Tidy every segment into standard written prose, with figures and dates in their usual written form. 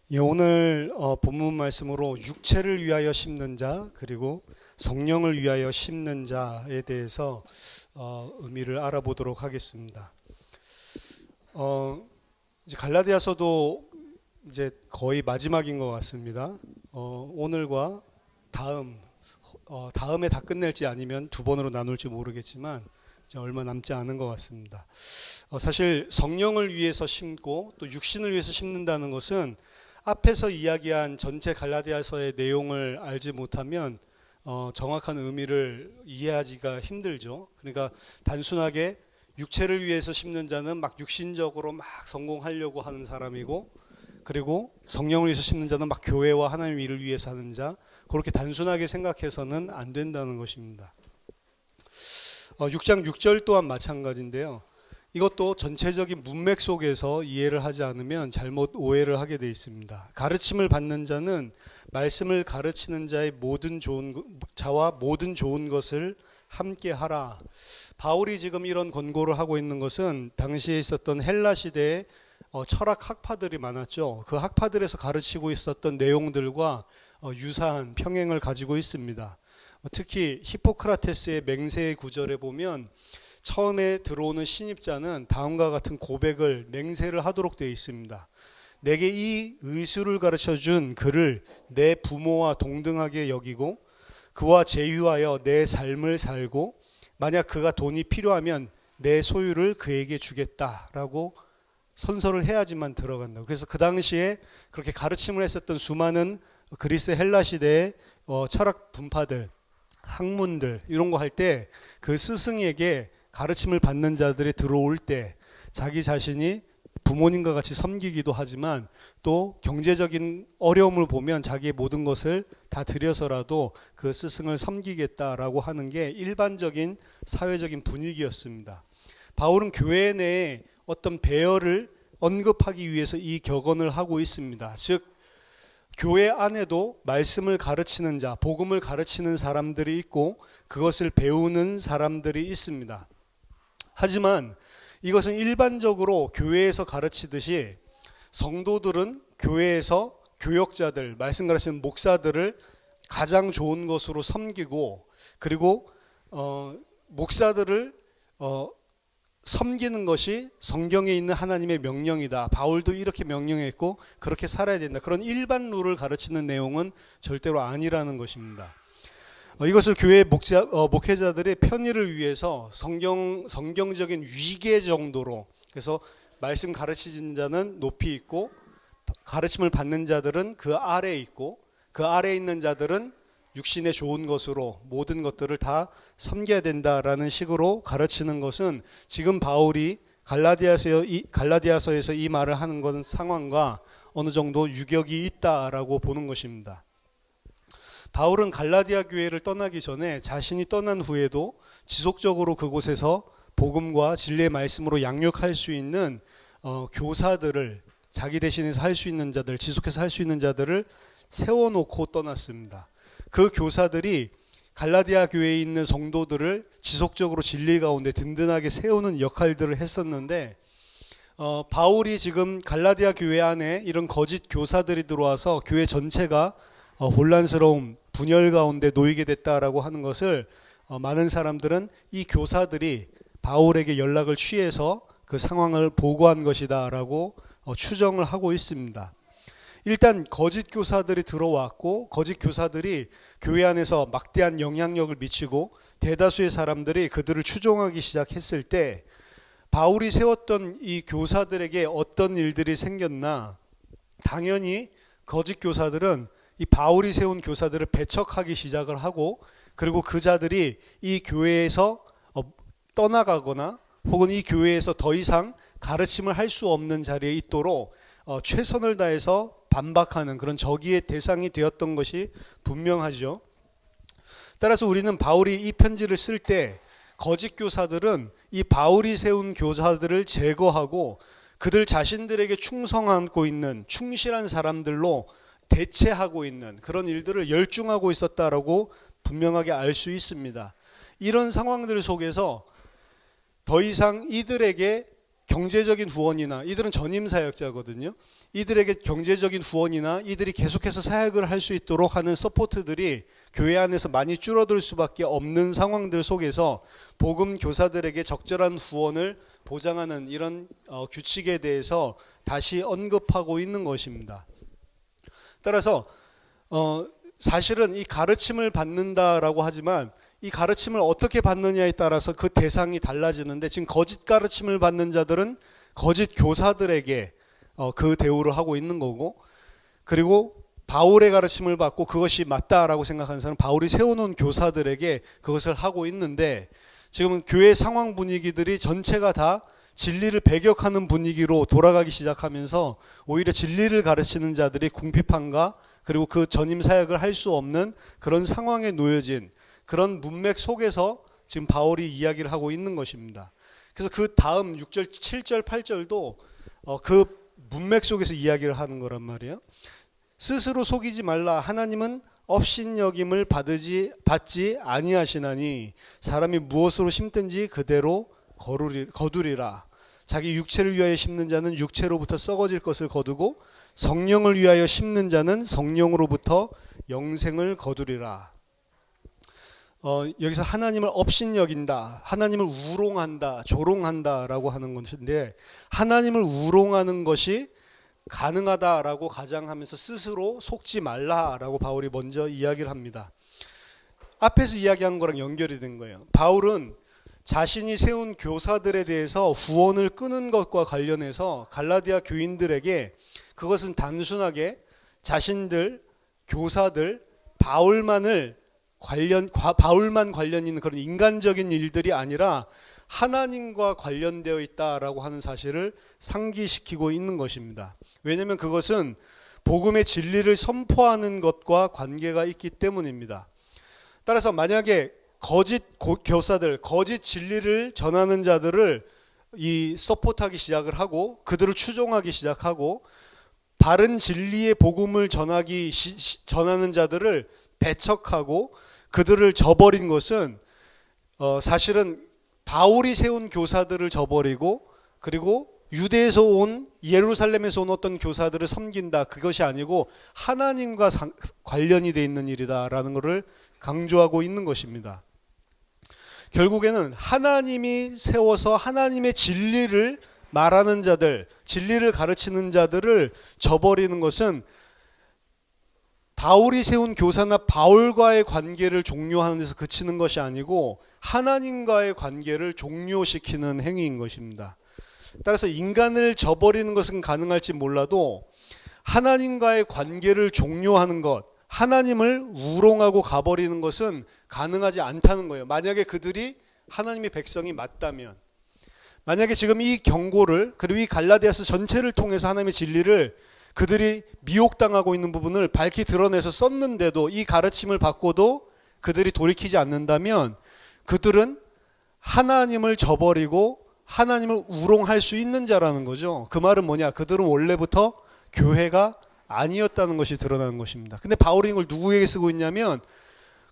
예, 오늘 본문 말씀으로 육체를 위하여 심는 자 그리고 성령을 위하여 심는 자에 대해서 의미를 알아보도록 하겠습니다. 이제 갈라디아서도 이제 거의 마지막인 것 같습니다. 오늘과 다음에 다 끝낼지 아니면 두 번으로 나눌지 모르겠지만 이제 얼마 남지 않은 것 같습니다. 사실 성령을 위해서 심고 또 육신을 위해서 심는다는 것은 앞에서 이야기한 전체 갈라디아서의 내용을 알지 못하면 정확한 의미를 이해하기가 힘들죠. 그러니까 단순하게 육체를 위해서 심는 자는 막 육신적으로 막 성공하려고 하는 사람이고, 그리고 성령을 위해서 심는 자는 막 교회와 하나님의 일을 위해서 하는 자, 그렇게 단순하게 생각해서는 안 된다는 것입니다. 6장 6절 또한 마찬가지인데요. 이것도 전체적인 문맥 속에서 이해를 하지 않으면 잘못 오해를 하게 되어 있습니다. 가르침을 받는 자는 말씀을 가르치는 자의 자와 모든 좋은 것을 함께 하라. 바울이 지금 이런 권고를 하고 있는 것은 당시에 있었던 헬라 시대에 철학 학파들이 많았죠. 그 학파들에서 가르치고 있었던 내용들과 유사한 평행을 가지고 있습니다. 특히 히포크라테스의 맹세의 구절에 보면 처음에 들어오는 신입자는 다음과 같은 고백을 맹세를 하도록 되어 있습니다. 내게 이 의술을 가르쳐준 그를 내 부모와 동등하게 여기고 그와 제휴하여 내 삶을 살고 만약 그가 돈이 필요하면 내 소유를 그에게 주겠다라고 선서를 해야지만 들어간다. 그래서 그 당시에 그렇게 가르침을 했었던 수많은 그리스 헬라 시대의 철학 분파들, 학문들 이런 거 할 때 그 스승에게 가르침을 받는 자들이 들어올 때 자기 자신이 부모님과 같이 섬기기도 하지만 또 경제적인 어려움을 보면 자기의 모든 것을 다 들여서라도 그 스승을 섬기겠다라고 하는 게 일반적인 사회적인 분위기였습니다. 바울은 교회 내에 어떤 배열을 언급하기 위해서 이 격언을 하고 있습니다. 즉 교회 안에도 말씀을 가르치는 자, 복음을 가르치는 사람들이 있고 그것을 배우는 사람들이 있습니다. 하지만 이것은 일반적으로 교회에서 가르치듯이 성도들은 교회에서 교역자들, 말씀 가르치는 목사들을 가장 좋은 것으로 섬기고, 그리고 목사들을 섬기는 것이 성경에 있는 하나님의 명령이다. 바울도 이렇게 명령했고 그렇게 살아야 된다. 그런 일반 룰을 가르치는 내용은 절대로 아니라는 것입니다. 이것을 교회 목회자들의 편의를 위해서 성경적인 위계 정도로, 그래서 말씀 가르치는 자는 높이 있고 가르침을 받는 자들은 그 아래에 있고 그 아래에 있는 자들은 육신의 좋은 것으로 모든 것들을 다 섬겨야 된다라는 식으로 가르치는 것은 지금 바울이 갈라디아서에서 이 말을 하는 것은 상황과 어느 정도 유격이 있다라고 보는 것입니다. 바울은 갈라디아 교회를 떠나기 전에 자신이 떠난 후에도 지속적으로 그곳에서 복음과 진리의 말씀으로 양육할 수 있는 교사들을, 자기 대신해서 할 수 있는 자들, 지속해서 할 수 있는 자들을 세워놓고 떠났습니다. 그 교사들이 갈라디아 교회에 있는 성도들을 지속적으로 진리 가운데 든든하게 세우는 역할들을 했었는데, 바울이 지금 갈라디아 교회 안에 이런 거짓 교사들이 들어와서 교회 전체가 혼란스러움, 분열 가운데 놓이게 됐다라고 하는 것을 많은 사람들은 이 교사들이 바울에게 연락을 취해서 그 상황을 보고한 것이다라고 추정을 하고 있습니다. 일단 거짓 교사들이 들어왔고 거짓 교사들이 교회 안에서 막대한 영향력을 미치고 대다수의 사람들이 그들을 추종하기 시작했을 때 바울이 세웠던 이 교사들에게 어떤 일들이 생겼나, 당연히 거짓 교사들은 이 바울이 세운 교사들을 배척하기 시작을 하고, 그리고 그 자들이 이 교회에서 떠나가거나 혹은 이 교회에서 더 이상 가르침을 할 수 없는 자리에 있도록 최선을 다해서 반박하는 그런 적의의 대상이 되었던 것이 분명하죠. 따라서 우리는 바울이 이 편지를 쓸 때 거짓 교사들은 이 바울이 세운 교사들을 제거하고 그들 자신들에게 충성하고 있는 충실한 사람들로 대체하고 있는 그런 일들을 열중하고 있었다라고 분명하게 알 수 있습니다. 이런 상황들 속에서 더 이상 이들에게 경제적인 후원이나, 이들은 전임사역자거든요. 이들에게 경제적인 후원이나 이들이 계속해서 사역을 할 수 있도록 하는 서포트들이 교회 안에서 많이 줄어들 수밖에 없는 상황들 속에서 복음 교사들에게 적절한 후원을 보장하는 이런 규칙에 대해서 다시 언급하고 있는 것입니다. 따라서 사실은 이 가르침을 받는다라고 하지만 이 가르침을 어떻게 받느냐에 따라서 그 대상이 달라지는데, 지금 거짓 가르침을 받는 자들은 거짓 교사들에게 그 대우를 하고 있는 거고, 그리고 바울의 가르침을 받고 그것이 맞다라고 생각하는 사람은 바울이 세워놓은 교사들에게 그것을 하고 있는데, 지금은 교회 상황 분위기들이 전체가 다 진리를 배격하는 분위기로 돌아가기 시작하면서 오히려 진리를 가르치는 자들이 궁핍함과 그리고 그 전임 사역을 할 수 없는 그런 상황에 놓여진 그런 문맥 속에서 지금 바울이 이야기를 하고 있는 것입니다. 그래서 그 다음 6절, 7절, 8절도 그 문맥 속에서 이야기를 하는 거란 말이에요. 스스로 속이지 말라. 하나님은 업신여김을 받지 아니하시나니 사람이 무엇으로 심든지 그대로 거두리라. 자기 육체를 위하여 심는 자는 육체로부터 썩어질 것을 거두고 성령을 위하여 심는 자는 성령으로부터 영생을 거두리라. 여기서 하나님을 업신여긴다, 하나님을 우롱한다, 조롱한다라고 하는 것인데, 하나님을 우롱하는 것이 가능하다라고 가장하면서 스스로 속지 말라라고 바울이 먼저 이야기를 합니다. 앞에서 이야기한 거랑 연결이 된 거예요. 바울은 자신이 세운 교사들에 대해서 후원을 끊은 것과 관련해서 갈라디아 교인들에게 그것은 단순하게 자신들, 교사들, 바울만 관련 있는 그런 인간적인 일들이 아니라 하나님과 관련되어 있다라고 하는 사실을 상기시키고 있는 것입니다. 왜냐하면 그것은 복음의 진리를 선포하는 것과 관계가 있기 때문입니다. 따라서 만약에 거짓 교사들, 거짓 진리를 전하는 자들을 서포트하기 시작을 하고 그들을 추종하기 시작하고 바른 진리의 복음을 전하는 자들을 배척하고 그들을 저버린 것은 사실은 바울이 세운 교사들을 저버리고 그리고 유대에서 온, 예루살렘에서 온 어떤 교사들을 섬긴다, 그것이 아니고 하나님과 관련이 돼 있는 일이다라는 것을 강조하고 있는 것입니다. 결국에는 하나님이 세워서 하나님의 진리를 말하는 자들, 진리를 가르치는 자들을 저버리는 것은 바울이 세운 교사나 바울과의 관계를 종료하는 데서 그치는 것이 아니고 하나님과의 관계를 종료시키는 행위인 것입니다. 따라서 인간을 저버리는 것은 가능할지 몰라도 하나님과의 관계를 종료하는 것, 하나님을 우롱하고 가버리는 것은 가능하지 않다는 거예요. 만약에 그들이 하나님의 백성이 맞다면, 만약에 지금 이 경고를, 그리고 이 갈라디아서 전체를 통해서 하나님의 진리를 그들이 미혹당하고 있는 부분을 밝히 드러내서 썼는데도 이 가르침을 받고도 그들이 돌이키지 않는다면 그들은 하나님을 저버리고 하나님을 우롱할 수 있는 자라는 거죠. 그 말은 뭐냐? 그들은 원래부터 교회가 아니었다는 것이 드러나는 것입니다. 근데 바울이 이걸 누구에게 쓰고 있냐면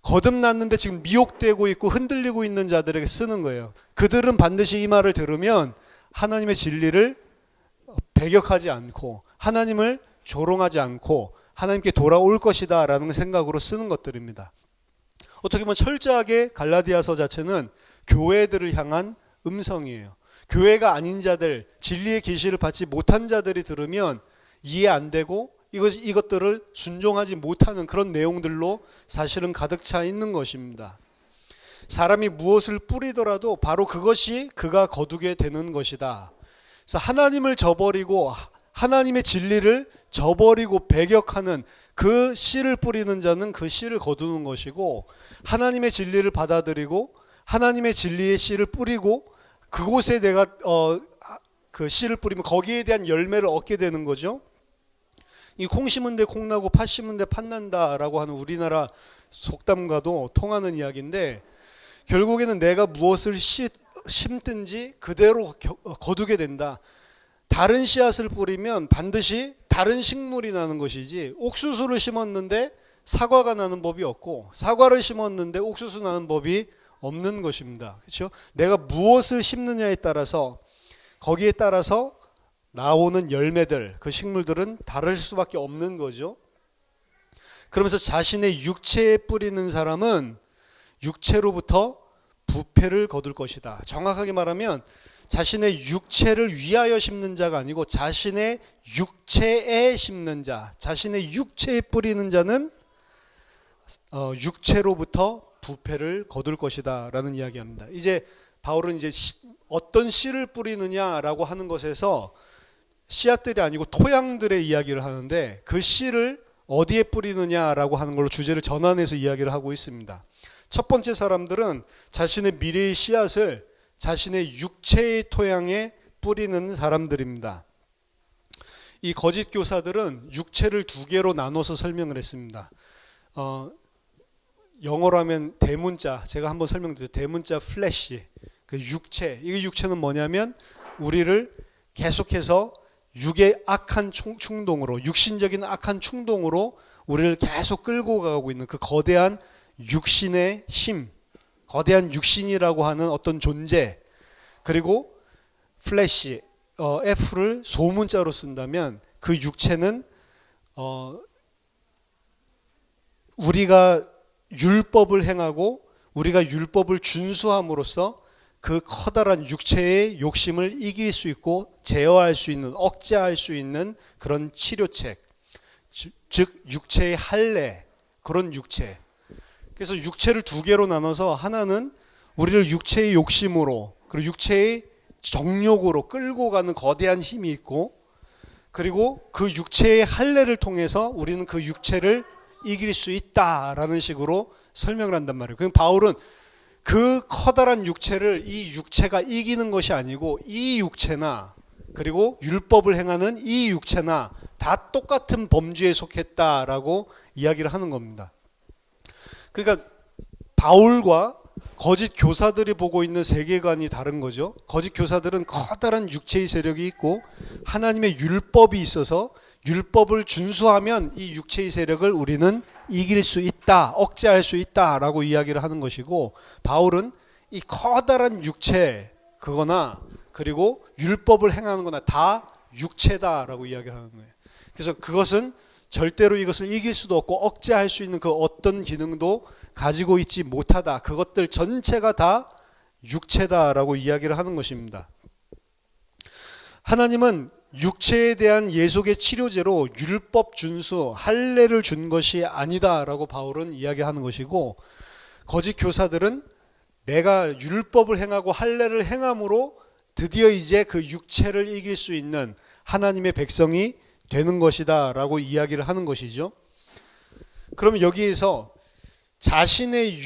거듭났는데 지금 미혹되고 있고 흔들리고 있는 자들에게 쓰는 거예요. 그들은 반드시 이 말을 들으면 하나님의 진리를 배격하지 않고 하나님을 조롱하지 않고 하나님께 돌아올 것이다 라는 생각으로 쓰는 것들입니다. 어떻게 보면 철저하게 갈라디아서 자체는 교회들을 향한 음성이에요. 교회가 아닌 자들, 진리의 계시를 받지 못한 자들이 들으면 이해 안 되고 이것들을 순종하지 못하는 그런 내용들로 사실은 가득 차 있는 것입니다. 사람이 무엇을 뿌리더라도 바로 그것이 그가 거두게 되는 것이다. 그래서 하나님을 저버리고 하나님의 진리를 저버리고 배격하는 그 씨를 뿌리는 자는 그 씨를 거두는 것이고, 하나님의 진리를 받아들이고 하나님의 진리의 씨를 뿌리고 그곳에 내가 그 씨를 뿌리면 거기에 대한 열매를 얻게 되는 거죠. 이 콩 심은 데 콩 나고 팥 심은 데 팥 난다라고 하는 우리나라 속담과도 통하는 이야기인데, 결국에는 내가 무엇을 심든지 그대로 거두게 된다. 다른 씨앗을 뿌리면 반드시 다른 식물이 나는 것이지, 옥수수를 심었는데 사과가 나는 법이 없고 사과를 심었는데 옥수수 나는 법이 없는 것입니다. 그렇죠? 내가 무엇을 심느냐에 따라서 거기에 따라서 나오는 열매들, 그 식물들은 다를 수밖에 없는 거죠. 그러면서 자신의 육체에 뿌리는 사람은 육체로부터 부패를 거둘 것이다. 정확하게 말하면 자신의 육체를 위하여 심는 자가 아니고 자신의 육체에 심는 자, 자신의 육체에 뿌리는 자는 육체로부터 부패를 거둘 것이다 라는 이야기합니다. 이제 바울은 이제 어떤 씨를 뿌리느냐라고 하는 것에서 씨앗들이 아니고 토양들의 이야기를 하는데 그 씨를 어디에 뿌리느냐라고 하는 걸로 주제를 전환해서 이야기를 하고 있습니다. 첫 번째 사람들은 자신의 미래의 씨앗을 자신의 육체의 토양에 뿌리는 사람들입니다. 이 거짓 교사들은 육체를 두 개로 나눠서 설명을 했습니다. 영어로 하면 대문자, 제가 한번 설명드렸죠. 대문자 플래시, 그 육체. 이 육체는 뭐냐면 우리를 계속해서 육의 악한 충동으로, 육신적인 악한 충동으로 우리를 계속 끌고 가고 있는 그 거대한 육신의 힘, 거대한 육신이라고 하는 어떤 존재. 그리고 플래시, F를 소문자로 쓴다면 그 육체는 우리가 율법을 행하고 우리가 율법을 준수함으로써 그 커다란 육체의 욕심을 이길 수 있고 제어할 수 있는, 억제할 수 있는 그런 치료책, 즉 육체의 할례, 그런 육체. 그래서 육체를 두 개로 나눠서 하나는 우리를 육체의 욕심으로 그리고 육체의 정욕으로 끌고 가는 거대한 힘이 있고, 그리고 그 육체의 할례를 통해서 우리는 그 육체를 이길 수 있다라는 식으로 설명을 한단 말이에요. 그럼 바울은 그 커다란 육체를 이 육체가 이기는 것이 아니고 이 육체나 그리고 율법을 행하는 이 육체나 다 똑같은 범주에 속했다라고 이야기를 하는 겁니다. 그러니까 바울과 거짓 교사들이 보고 있는 세계관이 다른 거죠. 거짓 교사들은 커다란 육체의 세력이 있고 하나님의 율법이 있어서 율법을 준수하면 이 육체의 세력을 우리는 이길 수 있다, 억제할 수 있다라고 이야기를 하는 것이고, 바울은 이 커다란 육체 그거나 그리고 율법을 행하는 거나 다 육체다라고 이야기를 하는 거예요. 그래서 그것은 절대로 이것을 이길 수도 없고 억제할 수 있는 그 어떤 기능도 가지고 있지 못하다. 그것들 전체가 다 육체다라고 이야기를 하는 것입니다. 하나님은 육체에 대한 예속의 치료제로 율법 준수, 할례를 준 것이 아니다라고 바울은 이야기하는 것이고, 거짓 교사들은 내가 율법을 행하고 할례를 행함으로 드디어 이제 그 육체를 이길 수 있는 하나님의 백성이 되는 것이다라고 이야기를 하는 것이죠. 그러면 여기에서 자신의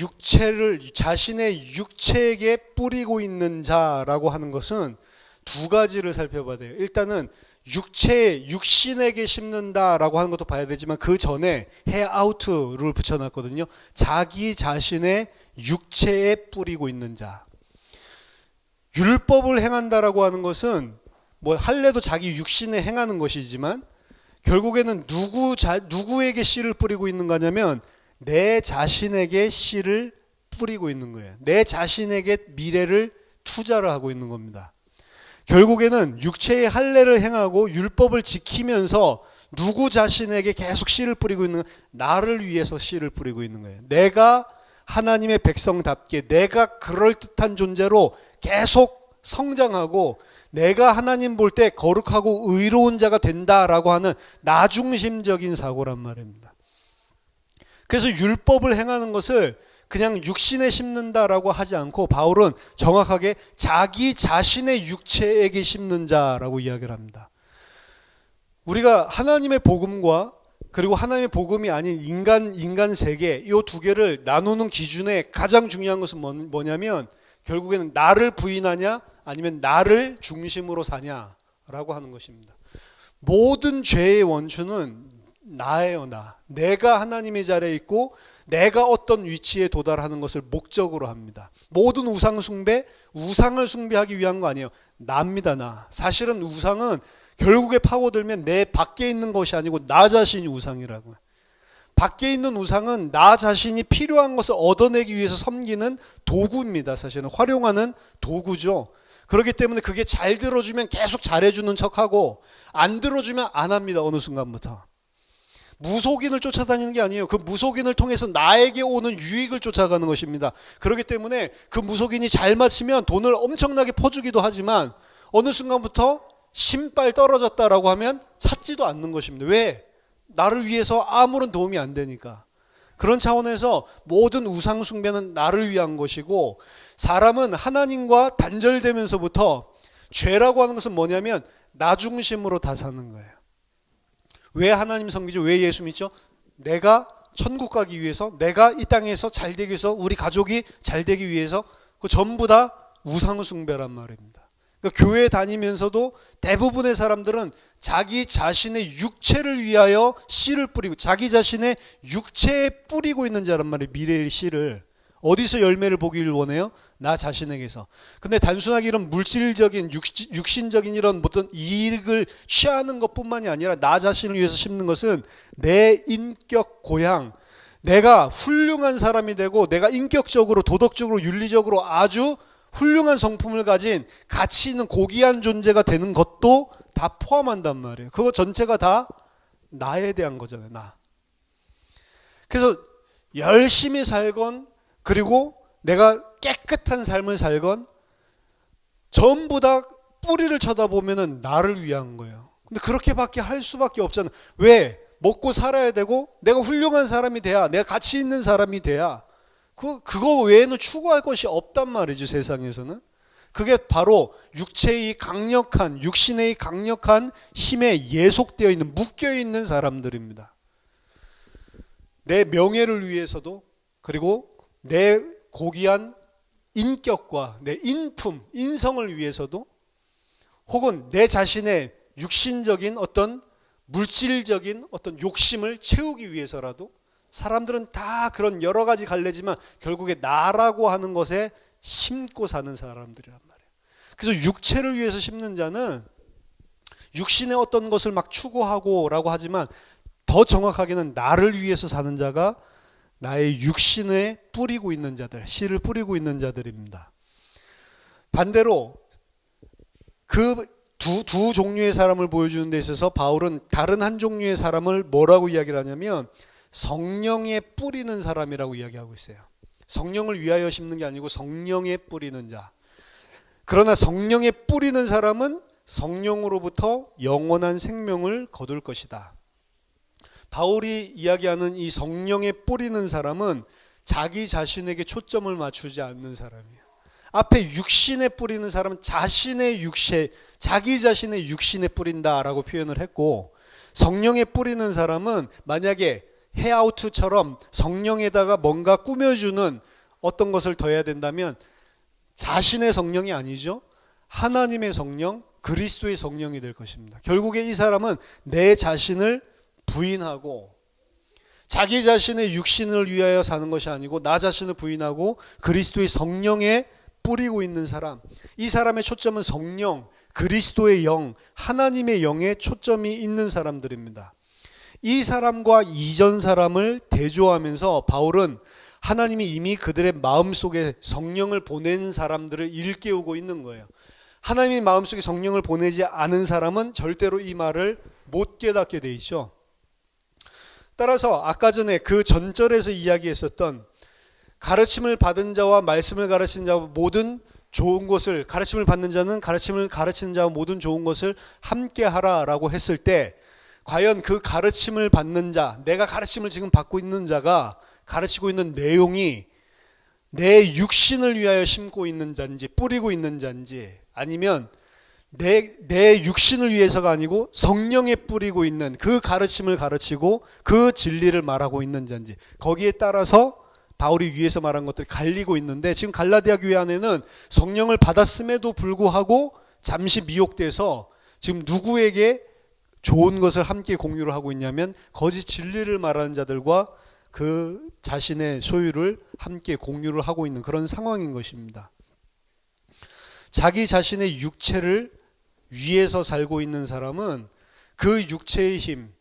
육체에게 뿌리고 있는 자라고 하는 것은 두 가지를 살펴봐야 돼요. 일단은 육신에게 심는다라고 하는 것도 봐야 되지만 그 전에 해아우트를 붙여놨거든요. 자기 자신의 육체에 뿌리고 있는 자. 율법을 행한다라고 하는 것은 뭐 할례도 자기 육신에 행하는 것이지만 결국에는 누구에게 씨를 뿌리고 있는 거냐면 내 자신에게 씨를 뿌리고 있는 거예요. 내 자신에게 미래를 투자를 하고 있는 겁니다. 결국에는 육체의 할례를 행하고 율법을 지키면서 누구 자신에게 계속 씨를 뿌리고 있는, 나를 위해서 씨를 뿌리고 있는 거예요. 내가 하나님의 백성답게 내가 그럴듯한 존재로 계속 성장하고 내가 하나님 볼 때 거룩하고 의로운 자가 된다라고 하는 나중심적인 사고란 말입니다. 그래서 율법을 행하는 것을 그냥 육신에 심는다라고 하지 않고 바울은 정확하게 자기 자신의 육체에게 심는 자라고 이야기를 합니다. 우리가 하나님의 복음과 그리고 하나님의 복음이 아닌 인간 세계, 이 두 개를 나누는 기준에 가장 중요한 것은 뭐냐면 결국에는 나를 부인하냐 아니면 나를 중심으로 사냐라고 하는 것입니다. 모든 죄의 원천은 나예요, 나. 내가 하나님의 자리에 있고 내가 어떤 위치에 도달하는 것을 목적으로 합니다. 모든 우상 숭배, 우상을 숭배하기 위한 거 아니에요. 나입니다, 나. 사실은 우상은 결국에 파고들면 내 밖에 있는 것이 아니고 나 자신이 우상이라고요. 밖에 있는 우상은 나 자신이 필요한 것을 얻어내기 위해서 섬기는 도구입니다. 사실은 활용하는 도구죠. 그렇기 때문에 그게 잘 들어주면 계속 잘해주는 척하고 안 들어주면 안 합니다. 어느 순간부터. 무속인을 쫓아다니는 게 아니에요. 그 무속인을 통해서 나에게 오는 유익을 쫓아가는 것입니다. 그렇기 때문에 그 무속인이 잘 맞히면 돈을 엄청나게 퍼주기도 하지만 어느 순간부터 신발 떨어졌다라고 하면 찾지도 않는 것입니다. 왜? 나를 위해서 아무런 도움이 안 되니까. 그런 차원에서 모든 우상 숭배는 나를 위한 것이고, 사람은 하나님과 단절되면서부터 죄라고 하는 것은 뭐냐면 나 중심으로 다 사는 거예요. 왜 하나님 섬기죠? 왜 예수 믿죠? 내가 천국 가기 위해서, 내가 이 땅에서 잘 되기 위해서, 우리 가족이 잘 되기 위해서, 그 전부 다 우상 숭배란 말입니다. 그러니까 교회 다니면서도 대부분의 사람들은 자기 자신의 육체를 위하여 씨를 뿌리고, 자기 자신의 육체에 뿌리고 있는 자란 말이에요. 미래의 씨를. 어디서 열매를 보기를 원해요? 나 자신에게서. 근데 단순하게 이런 물질적인 육신적인 이런 어떤 이익을 취하는 것뿐만이 아니라 나 자신을 위해서 심는 것은 내 인격 고양, 내가 훌륭한 사람이 되고 내가 인격적으로 도덕적으로 윤리적으로 아주 훌륭한 성품을 가진 가치 있는 고귀한 존재가 되는 것도 다 포함한단 말이에요. 그거 전체가 다 나에 대한 거잖아요. 나. 그래서 열심히 살건, 그리고 내가 깨끗한 삶을 살건 전부 다 뿌리를 쳐다보면은 나를 위한 거예요. 근데 그렇게밖에 할 수밖에 없잖아요. 왜? 먹고 살아야 되고 내가 훌륭한 사람이 돼야, 내가 가치 있는 사람이 돼야 그거 외에는 추구할 것이 없단 말이죠. 세상에서는. 그게 바로 육체의 강력한, 육신의 강력한 힘에 예속되어 있는, 묶여 있는 사람들입니다. 내 명예를 위해서도, 그리고 내 고귀한 인격과 내 인품, 인성을 위해서도, 혹은 내 자신의 육신적인 어떤 물질적인 어떤 욕심을 채우기 위해서라도 사람들은 다 그런 여러 가지 갈래지만 결국에 나라고 하는 것에 심고 사는 사람들이란 말이에요. 그래서 육체를 위해서 심는 자는 육신의 어떤 것을 막 추구하고 라고 하지만 더 정확하게는 나를 위해서 사는 자가 나의 육신에 뿌리고 있는 자들, 씨를 뿌리고 있는 자들입니다. 반대로 그 두 종류의 사람을 보여주는 데 있어서 바울은 다른 한 종류의 사람을 뭐라고 이야기를 하냐면 성령에 뿌리는 사람이라고 이야기하고 있어요. 성령을 위하여 심는 게 아니고 성령에 뿌리는 자. 그러나 성령에 뿌리는 사람은 성령으로부터 영원한 생명을 거둘 것이다. 바울이 이야기하는 이 성령에 뿌리는 사람은 자기 자신에게 초점을 맞추지 않는 사람이에요. 앞에 육신에 뿌리는 사람은 자신의 육체, 자기 자신의 육신에 뿌린다라고 표현을 했고, 성령에 뿌리는 사람은 만약에 헤아우트처럼 성령에다가 뭔가 꾸며주는 어떤 것을 더해야 된다면 자신의 성령이 아니죠. 하나님의 성령, 그리스도의 성령이 될 것입니다. 결국에 이 사람은 내 자신을 부인하고 자기 자신의 육신을 위하여 사는 것이 아니고 나 자신을 부인하고 그리스도의 성령에 뿌리고 있는 사람. 이 사람의 초점은 성령, 그리스도의 영, 하나님의 영에 초점이 있는 사람들입니다. 이 사람과 이전 사람을 대조하면서 바울은 하나님이 이미 그들의 마음속에 성령을 보낸 사람들을 일깨우고 있는 거예요. 하나님이 마음속에 성령을 보내지 않은 사람은 절대로 이 말을 못 깨닫게 돼 있죠. 따라서 아까 전에 그 전절에서 이야기했었던 가르침을 받은 자와 말씀을 가르치는 자와 모든 좋은 것을, 가르침을 받는 자는 가르침을 가르치는 자와 모든 좋은 것을 함께 하라라고 했을 때 과연 그 가르침을 받는 자, 내가 가르침을 지금 받고 있는 자가 가르치고 있는 내용이 내 육신을 위하여 심고 있는 자인지 뿌리고 있는 자인지, 아니면 내 육신을 위해서가 아니고 성령에 뿌리고 있는 그 가르침을 가르치고 그 진리를 말하고 있는 자인지, 거기에 따라서 바울이 위에서 말한 것들이 갈리고 있는데, 지금 갈라디아 교회 안에는 성령을 받았음에도 불구하고 잠시 미혹돼서 지금 누구에게 좋은 것을 함께 공유를 하고 있냐면 거짓 진리를 말하는 자들과 그 자신의 소유를 함께 공유를 하고 있는 그런 상황인 것입니다. 자기 자신의 육체를 위해서 살고 있는 사람은 그 육체의 힘,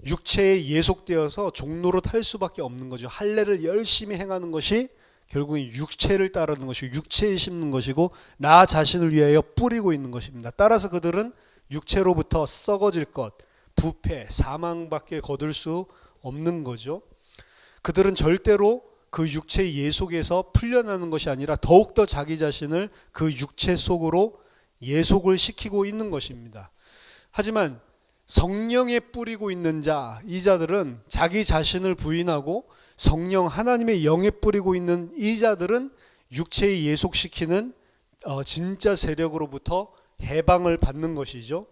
육체에 예속되어서 종로로 탈 수밖에 없는 거죠. 할례를 열심히 행하는 것이 결국은 육체를 따르는 것이고 육체에 심는 것이고 나 자신을 위하여 뿌리고 있는 것입니다. 따라서 그들은 육체로부터 썩어질 것, 부패, 사망밖에 거둘 수 없는 거죠. 그들은 절대로 그 육체의 예속에서 풀려나는 것이 아니라 더욱더 자기 자신을 그 육체 속으로 예속을 시키고 있는 것입니다. 하지만 성령에 뿌리고 있는 자, 이 자들은 자기 자신을 부인하고 성령 하나님의 영에 뿌리고 있는 이 자들은 육체에 예속시키는 진짜 세력으로부터 해방을 받는 것이죠.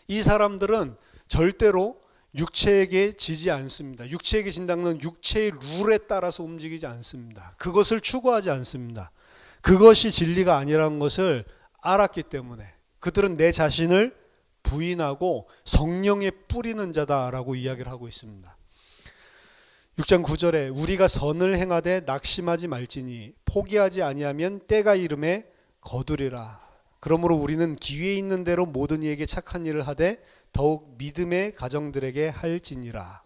이 사람들은 절대로 육체에게 지지 않습니다. 육체에게 진다는 육체의 룰에 따라서 움직이지 않습니다. 그것을 추구하지 않습니다. 그것이 진리가 아니라는 것을 알았기 때문에 그들은 내 자신을 부인하고 성령에 뿌리는 자다라고 이야기를 하고 있습니다. 6장 9절에 우리가 선을 행하되 낙심하지 말지니 포기하지 아니하면 때가 이름에 거두리라. 그러므로 우리는 기회 있는 대로 모든 이에게 착한 일을 하되 더욱 믿음의 가정들에게 할지니라.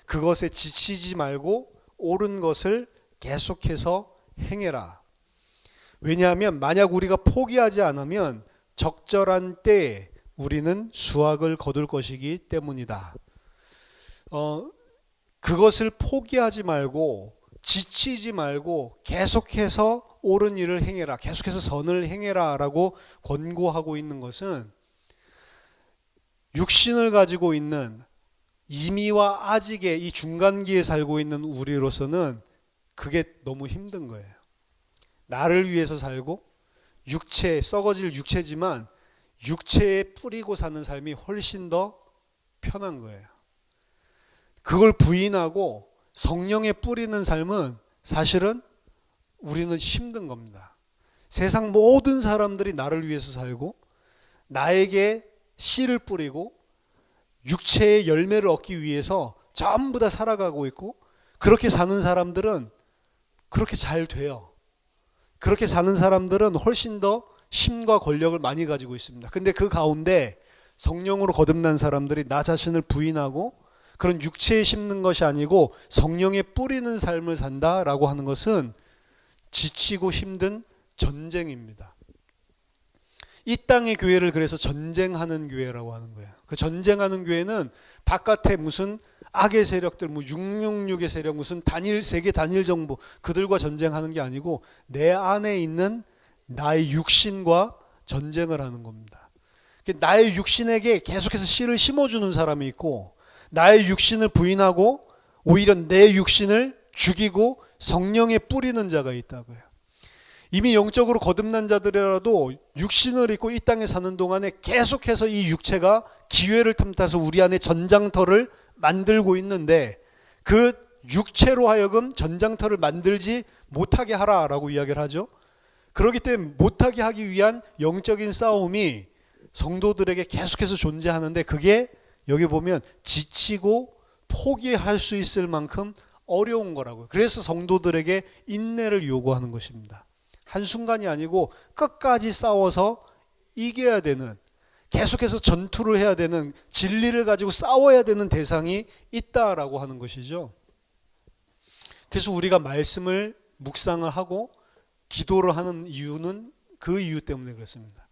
그것에 지치지 말고 옳은 것을 계속해서 행해라. 왜냐하면 만약 우리가 포기하지 않으면 적절한 때에 우리는 수확을 거둘 것이기 때문이다. 그것을 포기하지 말고 지치지 말고 계속해서 옳은 일을 행해라. 계속해서 선을 행해라 라고 권고하고 있는 것은 육신을 가지고 있는 이미와 아직의 이 중간기에 살고 있는 우리로서는 그게 너무 힘든 거예요. 나를 위해서 살고 육체, 썩어질 육체지만 육체에 뿌리고 사는 삶이 훨씬 더 편한 거예요. 그걸 부인하고 성령에 뿌리는 삶은 사실은 우리는 힘든 겁니다. 세상 모든 사람들이 나를 위해서 살고 나에게 씨를 뿌리고 육체의 열매를 얻기 위해서 전부 다 살아가고 있고 그렇게 사는 사람들은 그렇게 잘 돼요. 그렇게 사는 사람들은 훨씬 더 힘과 권력을 많이 가지고 있습니다. 근데 그 가운데 성령으로 거듭난 사람들이 나 자신을 부인하고 그런 육체에 심는 것이 아니고 성령에 뿌리는 삶을 산다라고 하는 것은 지치고 힘든 전쟁입니다. 이 땅의 교회를 그래서 전쟁하는 교회라고 하는 거예요. 그 전쟁하는 교회는 바깥에 무슨 악의 세력들, 666의 세력, 무슨 세계 단일 정부 그들과 전쟁하는 게 아니고 내 안에 있는 나의 육신과 전쟁을 하는 겁니다. 나의 육신에게 계속해서 씨를 심어주는 사람이 있고 나의 육신을 부인하고 오히려 내 육신을 죽이고 성령에 뿌리는 자가 있다고요. 이미 영적으로 거듭난 자들이라도 육신을 입고 이 땅에 사는 동안에 계속해서 이 육체가 기회를 틈타서 우리 안에 전장터를 만들고 있는데 그 육체로 하여금 전장터를 만들지 못하게 하라라고 이야기를 하죠. 그렇기 때문에 못하게 하기 위한 영적인 싸움이 성도들에게 계속해서 존재하는데 그게 여기 보면 지치고 포기할 수 있을 만큼 어려운 거라고요. 그래서 성도들에게 인내를 요구하는 것입니다. 한순간이 아니고 끝까지 싸워서 이겨야 되는, 계속해서 전투를 해야 되는, 진리를 가지고 싸워야 되는 대상이 있다라고 하는 것이죠. 그래서 우리가 말씀을 묵상을 하고 기도를 하는 이유는 그 이유 때문에 그렇습니다.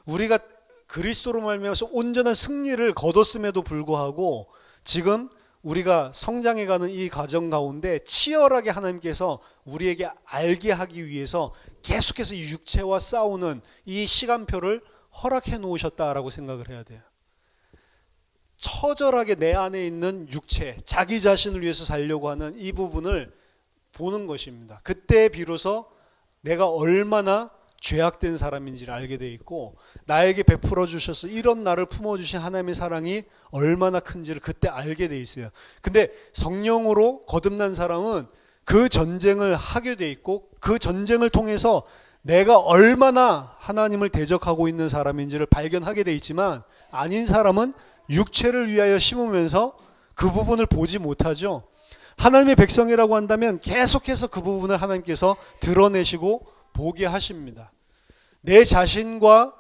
우리가 그리스도로 말미암아서 온전한 승리를 거뒀음에도 불구하고 지금 우리가 성장해가는 이 과정 가운데 치열하게 하나님께서 우리에게 알게 하기 위해서 계속해서 이 육체와 싸우는 이 시간표를 허락해 놓으셨다라고 생각을 해야 돼요. 처절하게 내 안에 있는 육체, 자기 자신을 위해서 살려고 하는 이 부분을 보는 것입니다. 그때 비로소 내가 얼마나 죄악된 사람인지를 알게 돼 있고 나에게 베풀어 주셔서 이런 나를 품어주신 하나님의 사랑이 얼마나 큰지를 그때 알게 돼 있어요. 근데 성령으로 거듭난 사람은 그 전쟁을 하게 돼 있고 그 전쟁을 통해서 내가 얼마나 하나님을 대적하고 있는 사람인지를 발견하게 돼 있지만 아닌 사람은 육체를 위하여 심으면서 그 부분을 보지 못하죠. 하나님의 백성이라고 한다면 계속해서 그 부분을 하나님께서 드러내시고 보게 하십니다. 내 자신과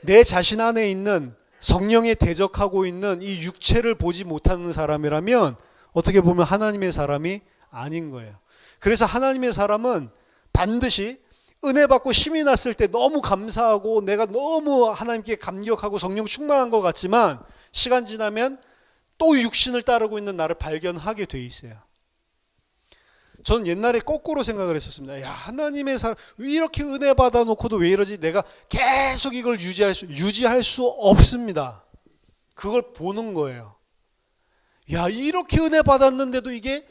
내 자신 안에 있는 성령에 대적하고 있는 이 육체를 보지 못하는 사람이라면 어떻게 보면 하나님의 사람이 아닌 거예요. 그래서 하나님의 사람은 반드시 은혜 받고 힘이 났을 때 너무 감사하고 내가 너무 하나님께 감격하고 성령 충만한 것 같지만 시간 지나면 또 육신을 따르고 있는 나를 발견하게 돼 있어요. 저는 옛날에 거꾸로 생각을 했었습니다. 야, 하나님의 사람 왜 이렇게 은혜 받아놓고도 왜 이러지? 내가 계속 이걸 유지할 수 없습니다. 그걸 보는 거예요. 야, 이렇게 은혜 받았는데도 이게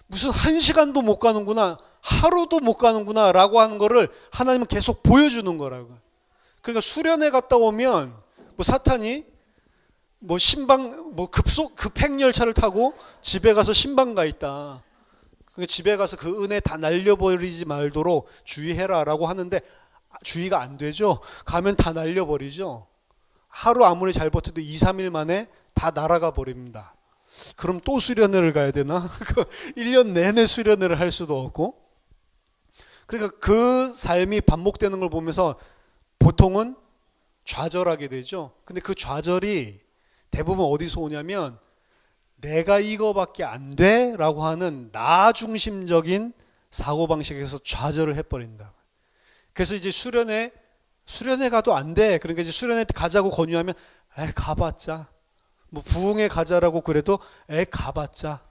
무슨 한 시간도 못 가는구나, 하루도 못 가는구나 라고 하는 거를 하나님은 계속 보여주는 거라고요. 그러니까 수련회 갔다 오면 뭐 사탄이 뭐 신방 뭐 급행열차를 타고 집에 가서 신방 가 있다. 그러니까 집에 가서 그 은혜 다 날려버리지 말도록 주의해라 라고 하는데 주의가 안 되죠. 가면 다 날려버리죠. 하루 아무리 잘 버텨도 2, 3일 만에 다 날아가 버립니다. 그럼 또 수련회를 가야 되나? 1년 내내 수련회를 할 수도 없고. 그러니까 그 삶이 반복되는 걸 보면서 보통은 좌절하게 되죠. 근데 그 좌절이 대부분 어디서 오냐면 내가 이거밖에 안 돼 라고 하는 나 중심적인 사고방식에서 좌절을 해버린다. 그래서 이제 수련회 가도 안 돼. 그러니까 이제 수련회 가자고 권유하면 가봤자. 뭐 부흥회 가자라고 그래도 가봤자.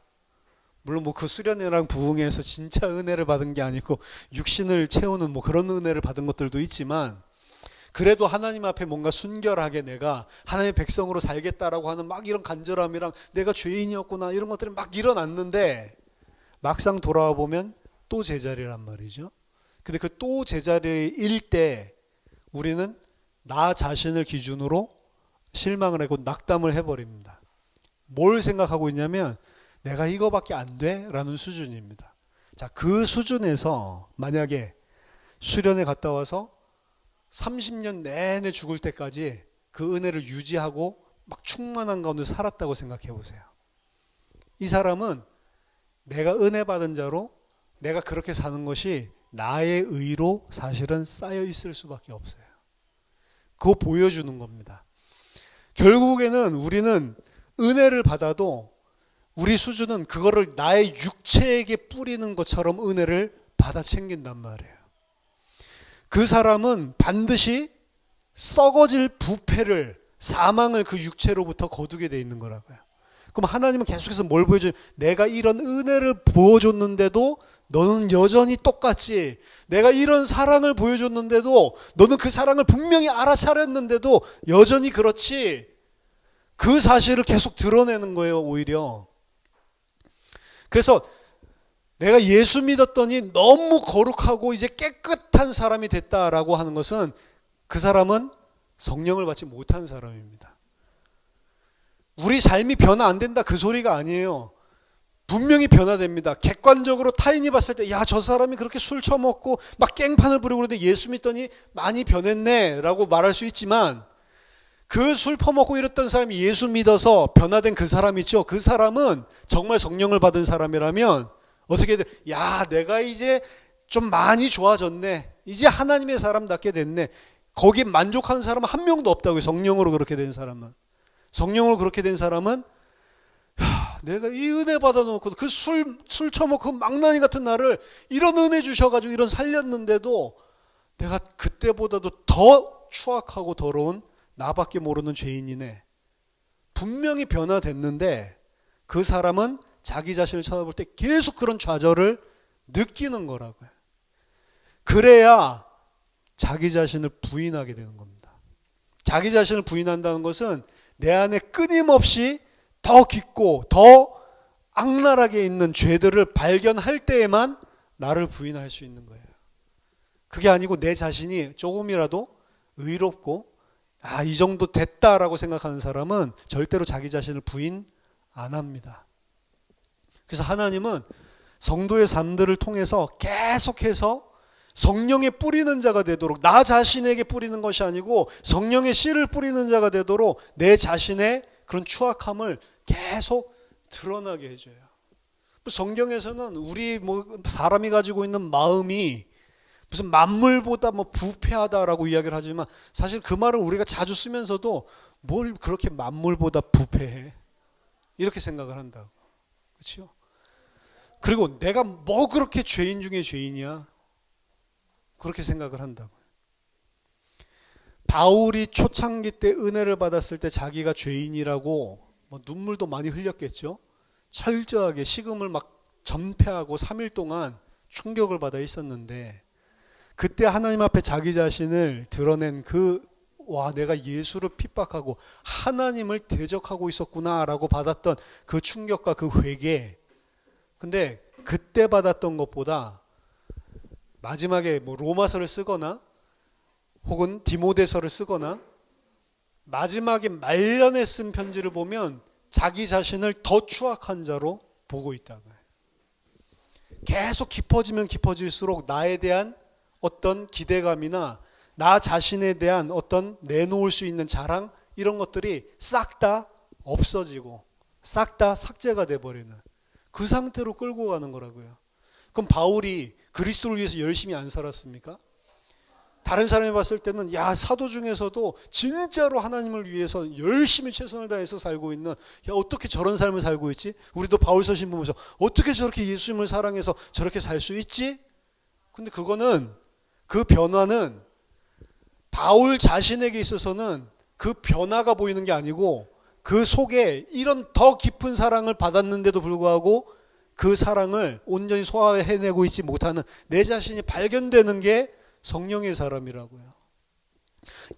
물론 뭐 그 수련회랑 부흥회에서 진짜 은혜를 받은 게 아니고 육신을 채우는 뭐 그런 은혜를 받은 것들도 있지만 그래도 하나님 앞에 뭔가 순결하게 내가 하나님의 백성으로 살겠다라고 하는 막 이런 간절함이랑 내가 죄인이었구나 이런 것들이 막 일어났는데 막상 돌아와 보면 또 제자리란 말이죠. 근데 그 또 제자리일 때 우리는 나 자신을 기준으로 실망을 하고 낙담을 해버립니다. 뭘 생각하고 있냐면 내가 이거밖에 안 돼? 라는 수준입니다. 자, 그 수준에서 만약에 수련회 갔다 와서 30년 내내 죽을 때까지 그 은혜를 유지하고 막 충만한 가운데 살았다고 생각해 보세요. 이 사람은 내가 은혜 받은 자로 내가 그렇게 사는 것이 나의 의로 사실은 쌓여 있을 수밖에 없어요. 그거 보여주는 겁니다. 결국에는 우리는 은혜를 받아도 우리 수준은 그거를 나의 육체에게 뿌리는 것처럼 은혜를 받아 챙긴단 말이에요. 그 사람은 반드시 썩어질 부패를 사망을 그 육체로부터 거두게 돼 있는 거라고요. 그럼 하나님은 계속해서 뭘 보여줘요? 내가 이런 은혜를 보여줬는데도 너는 여전히 똑같지. 내가 이런 사랑을 보여줬는데도 너는 그 사랑을 분명히 알아차렸는데도 여전히 그렇지. 그 사실을 계속 드러내는 거예요, 오히려. 그래서 내가 예수 믿었더니 너무 거룩하고 이제 깨끗한 사람이 됐다라고 하는 것은 그 사람은 성령을 받지 못한 사람입니다. 우리 삶이 변화 안 된다 그 소리가 아니에요. 분명히 변화됩니다. 객관적으로 타인이 봤을 때 야, 저 사람이 그렇게 술 처먹고 막 깽판을 부리고 그러는데 예수 믿더니 많이 변했네 라고 말할 수 있지만 그 술 퍼먹고 이랬던 사람이 예수 믿어서 변화된 그 사람 있죠. 그 사람은 정말 성령을 받은 사람이라면 어떻게 돼? 야, 내가 이제 좀 많이 좋아졌네. 이제 하나님의 사람답게 됐네. 거기에 만족하는 사람은 한 명도 없다고요. 성령으로 그렇게 된 사람은. 성령으로 그렇게 된 사람은 야, 내가 이 은혜 받아놓고 그 술 처먹고 그 망나니 같은 나를 이런 은혜 주셔가지고 이런 살렸는데도 내가 그때보다도 더 추악하고 더러운 나밖에 모르는 죄인이네. 분명히 변화됐는데 그 사람은 자기 자신을 쳐다볼 때 계속 그런 좌절을 느끼는 거라고요. 그래야 자기 자신을 부인하게 되는 겁니다. 자기 자신을 부인한다는 것은 내 안에 끊임없이 더 깊고 더 악랄하게 있는 죄들을 발견할 때에만 나를 부인할 수 있는 거예요. 그게 아니고 내 자신이 조금이라도 의롭고 이 정도 됐다라고 생각하는 사람은 절대로 자기 자신을 부인 안 합니다. 그래서 하나님은 성도의 삶들을 통해서 계속해서 성령의 뿌리는 자가 되도록 나 자신에게 뿌리는 것이 아니고 성령의 씨를 뿌리는 자가 되도록 내 자신의 그런 추악함을 계속 드러나게 해줘요. 성경에서는 우리 사람이 가지고 있는 마음이 무슨 만물보다 부패하다라고 이야기를 하지만 사실 그 말을 우리가 자주 쓰면서도 뭘 그렇게 만물보다 부패해? 이렇게 생각을 한다고. 그렇죠? 그리고 내가 뭐 그렇게 죄인 중에 죄인이야? 그렇게 생각을 한다고요. 바울이 초창기 때 은혜를 받았을 때 자기가 죄인이라고 눈물도 많이 흘렸겠죠. 철저하게 식음을 막 전폐하고 3일 동안 충격을 받아 있었는데, 그때 하나님 앞에 자기 자신을 드러낸 내가 예수를 핍박하고 하나님을 대적하고 있었구나라고 받았던 그 충격과 그 회개. 근데 그때 받았던 것보다 마지막에 로마서를 쓰거나 혹은 디모데서를 쓰거나 마지막에 말년에 쓴 편지를 보면 자기 자신을 더 추악한 자로 보고 있다고요. 계속 깊어지면 깊어질수록 나에 대한 어떤 기대감이나 나 자신에 대한 어떤 내놓을 수 있는 자랑, 이런 것들이 싹 다 없어지고 싹 다 삭제가 돼버리는 그 상태로 끌고 가는 거라고요. 그럼 바울이 그리스도를 위해서 열심히 안 살았습니까? 다른 사람이 봤을 때는 사도 중에서도 진짜로 하나님을 위해서 열심히 최선을 다해서 살고 있는, 어떻게 저런 삶을 살고 있지? 우리도 바울서 신문 보면서 어떻게 저렇게 예수님을 사랑해서 저렇게 살 수 있지? 근데 그 변화는 바울 자신에게 있어서는 그 변화가 보이는 게 아니고 그 속에 이런 더 깊은 사랑을 받았는데도 불구하고 그 사랑을 온전히 소화해내고 있지 못하는 내 자신이 발견되는 게 성령의 사람이라고요.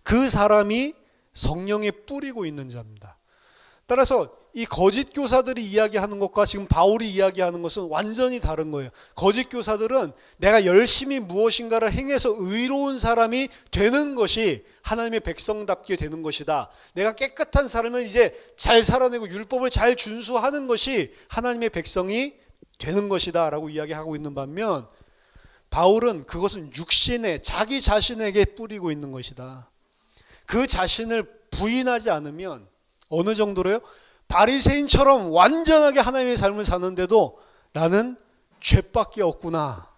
그 사람이 성령에 뿌리고 있는 자입니다. 따라서 이 거짓 교사들이 이야기하는 것과 지금 바울이 이야기하는 것은 완전히 다른 거예요. 거짓 교사들은 내가 열심히 무엇인가를 행해서 의로운 사람이 되는 것이 하나님의 백성답게 되는 것이다. 내가 깨끗한 삶을 이제 잘 살아내고 율법을 잘 준수하는 것이 하나님의 백성이 되는 것이다 라고 이야기하고 있는 반면, 바울은 그것은 육신에 자기 자신에게 뿌리고 있는 것이다. 그 자신을 부인하지 않으면 어느 정도로요? 바리새인처럼 완전하게 하나님의 삶을 사는데도 나는 죄밖에 없구나.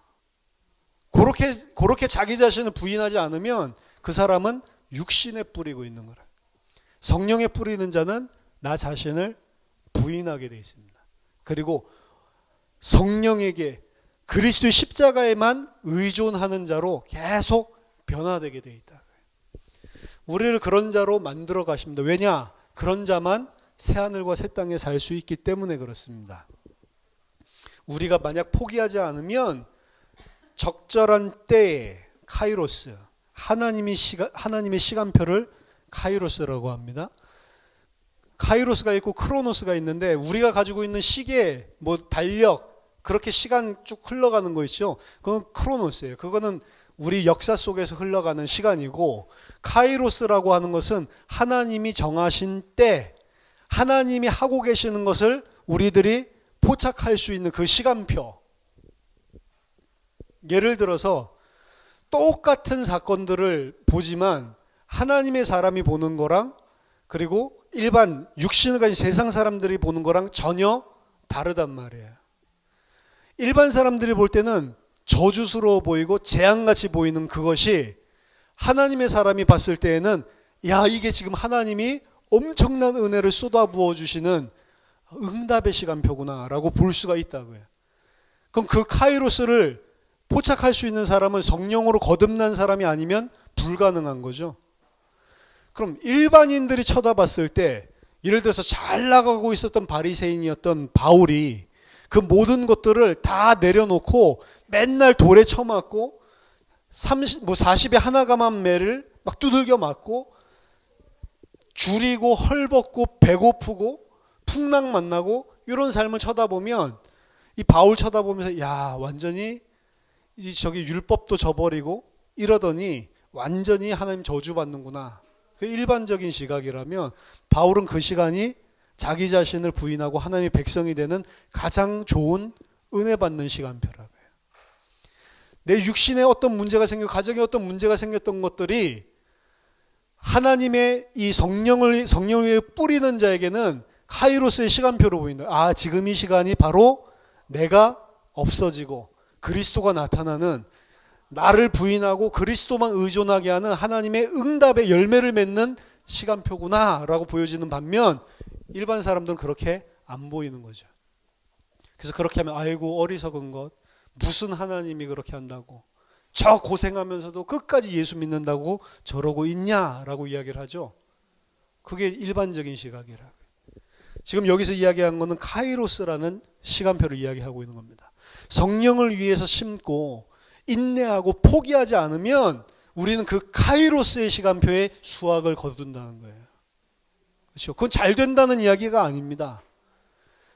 그렇게 자기 자신을 부인하지 않으면 그 사람은 육신에 뿌리고 있는 거라. 성령에 뿌리는 자는 나 자신을 부인하게 되어 있습니다. 그리고 성령에게 그리스도의 십자가에만 의존하는 자로 계속 변화되게 되어 있다. 우리를 그런 자로 만들어 가십니다. 왜냐? 그런 자만 새하늘과 새 땅에 살 수 있기 때문에 그렇습니다. 우리가 만약 포기하지 않으면 적절한 때에 카이로스, 하나님의 시간표를 카이로스라고 합니다. 카이로스가 있고 크로노스가 있는데, 우리가 가지고 있는 시계, 달력, 그렇게 시간 쭉 흘러가는 거 있죠. 그건 크로노스예요. 그거는 우리 역사 속에서 흘러가는 시간이고, 카이로스라고 하는 것은 하나님이 정하신 때, 하나님이 하고 계시는 것을 우리들이 포착할 수 있는 그 시간표. 예를 들어서 똑같은 사건들을 보지만 하나님의 사람이 보는 거랑 그리고 일반 육신을 가진 세상 사람들이 보는 거랑 전혀 다르단 말이에요. 일반 사람들이 볼 때는 저주스러워 보이고 재앙같이 보이는 그것이 하나님의 사람이 봤을 때에는 이게 지금 하나님이 엄청난 은혜를 쏟아부어 주시는 응답의 시간표구나 라고 볼 수가 있다고요. 그럼 그 카이로스를 포착할 수 있는 사람은 성령으로 거듭난 사람이 아니면 불가능한 거죠. 그럼 일반인들이 쳐다봤을 때, 예를 들어서 잘 나가고 있었던 바리새인이었던 바울이 그 모든 것들을 다 내려놓고 맨날 돌에 쳐맞고 40에 하나가만 매를 막 두들겨 맞고 줄이고 헐벗고 배고프고 풍랑 만나고 이런 삶을 쳐다보면, 이 바울 쳐다보면서 완전히 저기 율법도 저버리고 이러더니 완전히 하나님 저주받는구나. 그 일반적인 시각이라면, 바울은 그 시간이 자기 자신을 부인하고 하나님의 백성이 되는 가장 좋은 은혜 받는 시간표라고요. 내 육신에 어떤 문제가 생기고 가정에 어떤 문제가 생겼던 것들이 하나님의 이 성령을 뿌리는 자에게는 카이로스의 시간표로 보인다. 지금 이 시간이 바로 내가 없어지고 그리스도가 나타나는, 나를 부인하고 그리스도만 의존하게 하는 하나님의 응답의 열매를 맺는 시간표구나 라고 보여지는 반면, 일반 사람들은 그렇게 안 보이는 거죠. 그래서 그렇게 하면 아이고 어리석은 것, 무슨 하나님이 그렇게 한다고, 저 고생하면서도 끝까지 예수 믿는다고 저러고 있냐라고 이야기를 하죠. 그게 일반적인 시각이라. 지금 여기서 이야기한 것은 카이로스라는 시간표를 이야기하고 있는 겁니다. 성령을 위해서 심고 인내하고 포기하지 않으면 우리는 그 카이로스의 시간표에 수확을 거둔다는 거예요. 그렇죠? 그건 잘 된다는 이야기가 아닙니다.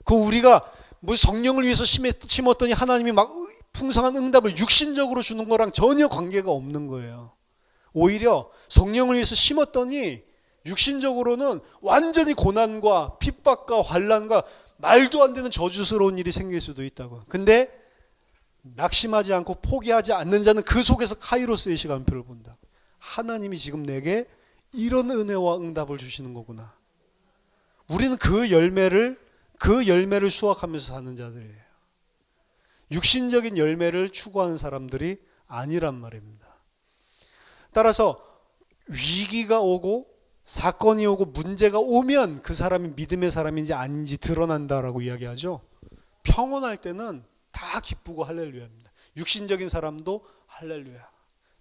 그 우리가 뭐 성령을 위해서 심었더니 하나님이 막 풍성한 응답을 육신적으로 주는 거랑 전혀 관계가 없는 거예요. 오히려 성령을 위해서 심었더니 육신적으로는 완전히 고난과 핍박과 환난과 말도 안 되는 저주스러운 일이 생길 수도 있다고. 근데 낙심하지 않고 포기하지 않는 자는 그 속에서 카이로스의 시간표를 본다. 하나님이 지금 내게 이런 은혜와 응답을 주시는 거구나. 우리는 그 열매를 수확하면서 사는 자들이에요. 육신적인 열매를 추구하는 사람들이 아니란 말입니다. 따라서 위기가 오고 사건이 오고 문제가 오면 그 사람이 믿음의 사람인지 아닌지 드러난다라고 이야기하죠. 평온할 때는 다 기쁘고 할렐루야입니다. 육신적인 사람도 할렐루야.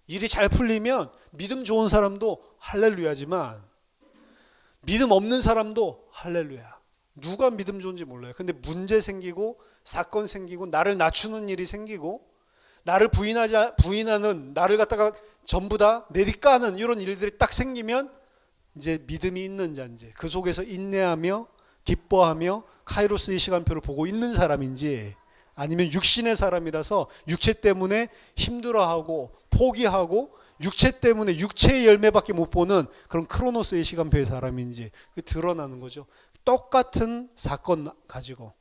일이 잘 풀리면 믿음 좋은 사람도 할렐루야지만 믿음 없는 사람도 할렐루야. 누가 믿음 좋은지 몰라요. 근데 문제 생기고 사건 생기고 나를 낮추는 일이 생기고 나를 부인하는 나를 갖다가 전부 다 내리까는 이런 일들이 딱 생기면 이제 믿음이 있는 자인지 그 속에서 인내하며 기뻐하며 카이로스의 시간표를 보고 있는 사람인지 아니면 육신의 사람이라서 육체 때문에 힘들어하고 포기하고 육체 때문에 육체의 열매밖에 못 보는 그런 크로노스의 시간표의 사람인지 드러나는 거죠. 똑같은 사건 가지고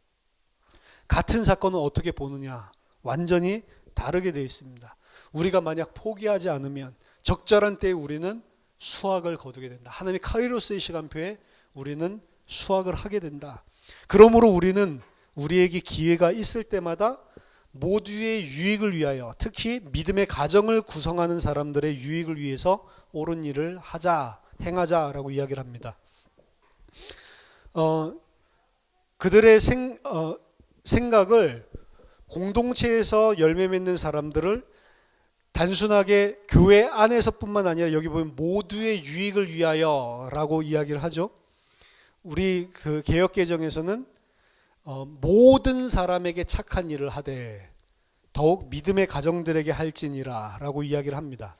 같은 사건은 어떻게 보느냐 완전히 다르게 되어 있습니다. 우리가 만약 포기하지 않으면 적절한 때에 우리는 수확을 거두게 된다. 하나님의 카이로스의 시간표에 우리는 수확을 하게 된다. 그러므로 우리는 우리에게 기회가 있을 때마다 모두의 유익을 위하여 특히 믿음의 가정을 구성하는 사람들의 유익을 위해서 옳은 일을 하자, 행하자라고 이야기를 합니다. 그들의 생각을 공동체에서 열매 맺는 사람들을 단순하게 교회 안에서뿐만 아니라 여기 보면 모두의 유익을 위하여라고 이야기를 하죠. 우리 그 개역개정에서는 모든 사람에게 착한 일을 하되 더욱 믿음의 가정들에게 할지니라라고 이야기를 합니다.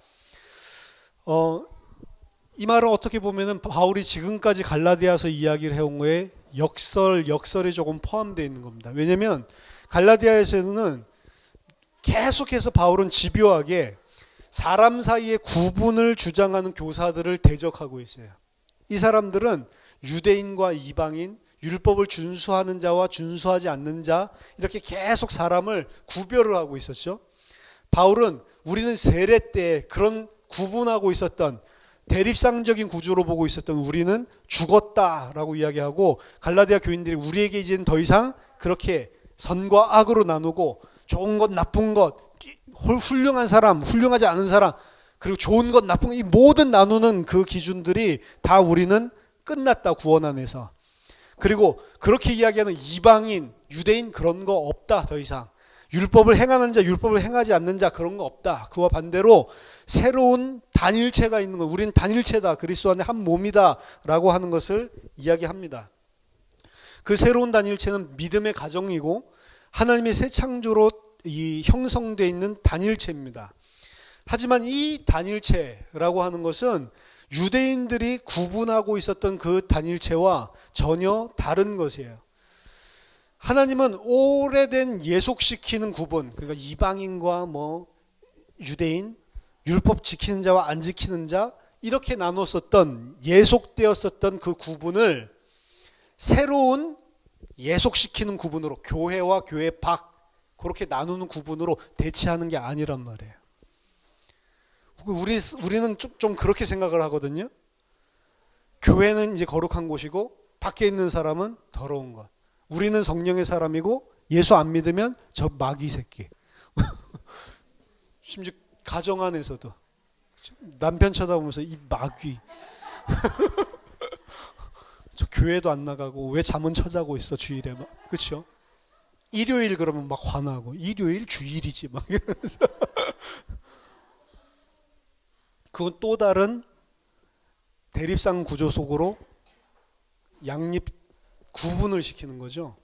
이 말은 어떻게 보면은 바울이 지금까지 갈라디아서 이야기를 해온 거에 역설이 조금 포함되어 있는 겁니다. 왜냐하면 갈라디아에서는 계속해서 바울은 집요하게 사람 사이의 구분을 주장하는 교사들을 대적하고 있어요. 이 사람들은 유대인과 이방인, 율법을 준수하는 자와 준수하지 않는 자 이렇게 계속 사람을 구별을 하고 있었죠. 바울은 우리는 세례 때 그런 구분하고 있었던 대립상적인 구조로 보고 있었던 우리는 죽었다라고 이야기하고 갈라디아 교인들이 우리에게 이제는 더 이상 그렇게 선과 악으로 나누고 좋은 것 나쁜 것 훌륭한 사람 훌륭하지 않은 사람 그리고 좋은 것 나쁜 것 이 모든 나누는 그 기준들이 다 우리는 끝났다 구원 안에서. 그리고 그렇게 이야기하는 이방인 유대인 그런 거 없다 더 이상. 율법을 행하는 자 율법을 행하지 않는 자 그런 거 없다. 그와 반대로 새로운 단일체가 있는 거 우리는 단일체다 그리스도 안에 한 몸이다 라고 하는 것을 이야기합니다. 그 새로운 단일체는 믿음의 가정이고 하나님의 새 창조로 이 형성되어 있는 단일체입니다. 하지만 이 단일체라고 하는 것은 유대인들이 구분하고 있었던 그 단일체와 전혀 다른 것이에요. 하나님은 오래된 예속시키는 구분, 그러니까 이방인과 유대인, 율법 지키는 자와 안 지키는 자 이렇게 나눴었던 예속되었었던 그 구분을 새로운 예속시키는 구분으로 교회와 교회 밖 그렇게 나누는 구분으로 대체하는 게 아니란 말이에요. 우리는 좀 그렇게 생각을 하거든요. 교회는 이제 거룩한 곳이고 밖에 있는 사람은 더러운 것. 우리는 성령의 사람이고 예수 안 믿으면 저 마귀 새끼. 심지어 가정 안에서도 남편 쳐다보면서 이 마귀. 저 교회도 안 나가고 왜 잠은 쳐자고 있어 주일에 막. 그렇죠? 일요일 그러면 막 화나고, 일요일 주일이지 막 이러면서. 그건 또 다른 대립상 구조 속으로 양립 구분을 시키는 거죠.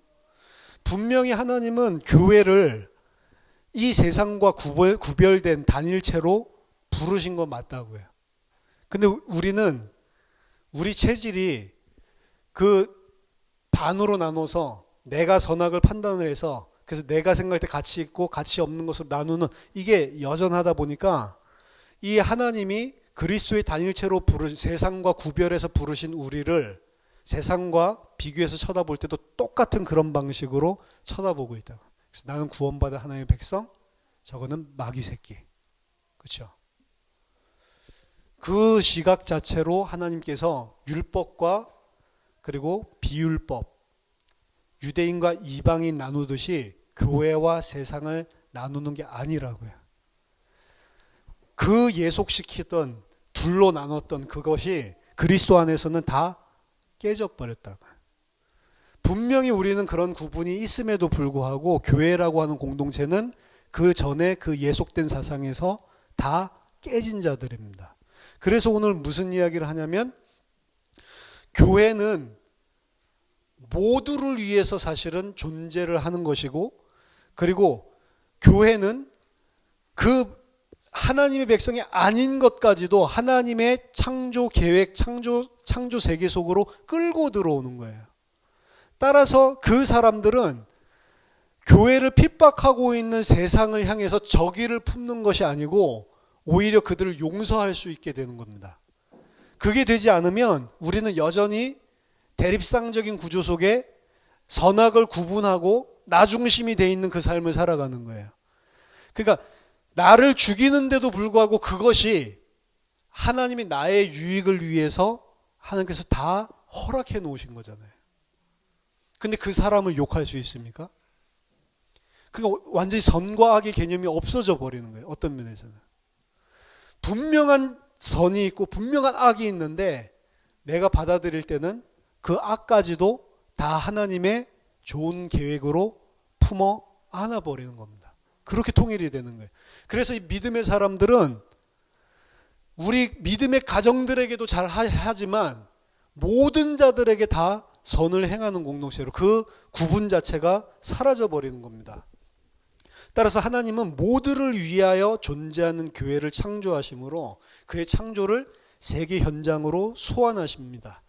분명히 하나님은 교회를 이 세상과 구별된 단일체로 부르신 건 맞다고요. 근데 우리는 우리 체질이 그 반으로 나눠서 내가 선악을 판단을 해서, 그래서 내가 생각할 때 가치 있고 가치 없는 것으로 나누는 이게 여전하다 보니까 이 하나님이 그리스도의 단일체로 세상과 구별해서 부르신 우리를 세상과 비교해서 쳐다볼 때도 똑같은 그런 방식으로 쳐다보고 있다. 그래서 나는 구원받은 하나님의 백성, 저거는 마귀 새끼. 그렇죠? 그 시각 자체로 하나님께서 율법과 그리고 비율법, 유대인과 이방인 나누듯이 교회와 세상을 나누는 게 아니라고요. 그 예속시키던 둘로 나눴던 그것이 그리스도 안에서는 다 깨져버렸다고요. 분명히 우리는 그런 구분이 있음에도 불구하고 교회라고 하는 공동체는 그 전에 그 예속된 사상에서 다 깨진 자들입니다. 그래서 오늘 무슨 이야기를 하냐면, 교회는 모두를 위해서 사실은 존재를 하는 것이고, 그리고 교회는 그 하나님의 백성이 아닌 것까지도 하나님의 창조 계획, 창조 세계 속으로 끌고 들어오는 거예요. 따라서 그 사람들은 교회를 핍박하고 있는 세상을 향해서 적의를 품는 것이 아니고 오히려 그들을 용서할 수 있게 되는 겁니다. 그게 되지 않으면 우리는 여전히 대립상적인 구조 속에 선악을 구분하고 나 중심이 돼 있는 그 삶을 살아가는 거예요. 그러니까 나를 죽이는데도 불구하고 그것이 하나님이 나의 유익을 위해서 하나님께서 다 허락해 놓으신 거잖아요. 근데 그 사람을 욕할 수 있습니까? 그러니까 완전히 선과 악의 개념이 없어져 버리는 거예요. 어떤 면에서는. 분명한 선이 있고 분명한 악이 있는데 내가 받아들일 때는 그 악까지도 다 하나님의 좋은 계획으로 품어 안아버리는 겁니다. 그렇게 통일이 되는 거예요. 그래서 이 믿음의 사람들은 우리 믿음의 가정들에게도 잘 하지만 모든 자들에게 다 선을 행하는 공동체로 그 구분 자체가 사라져버리는 겁니다. 따라서 하나님은 모두를 위하여 존재하는 교회를 창조하심으로 그의 창조를 세계 현장으로 소환하십니다.